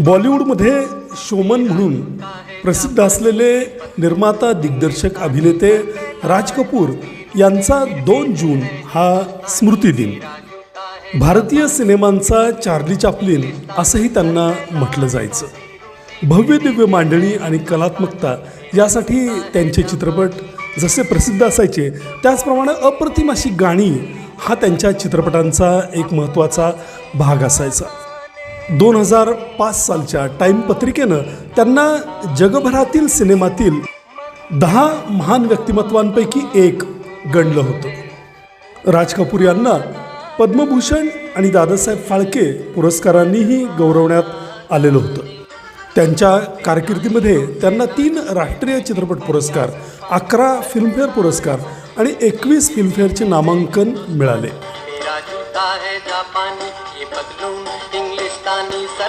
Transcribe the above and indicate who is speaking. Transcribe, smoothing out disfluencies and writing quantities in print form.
Speaker 1: बॉलिवूडमध्ये शोमन म्हणून प्रसिद्ध असलेले निर्माता दिग्दर्शक अभिनेते राज कपूर यांचा 2 जून हा स्मृतिदिन. भारतीय सिनेमांचा चार्ली चॅप्लिन असंही त्यांना म्हटलं जायचं. भव्य दिव्य मांडणी आणि कलात्मकता यासाठी त्यांचे चित्रपट जसे प्रसिद्ध असायचे त्याचप्रमाणे अप्रतिम अशी गाणी हा त्यांच्या चित्रपटांचा एक महत्त्वाचा भाग असायचा. 2005 सालच्या टाईम पत्रिकेनं त्यांना जगभरातील सिनेमातील 10 महान व्यक्तिमत्वांपैकी एक गणलं होतं. राज कपूर यांना पद्मभूषण आणि दादासाहेब फाळके पुरस्कारांनीही गौरवण्यात आलेलं होतं. त्यांच्या कारकिर्दीमध्ये त्यांना 3 राष्ट्रीय चित्रपट पुरस्कार, 11 फिल्मफेअर पुरस्कार आणि 21 फिल्मफेअरचे नामांकन मिळाले.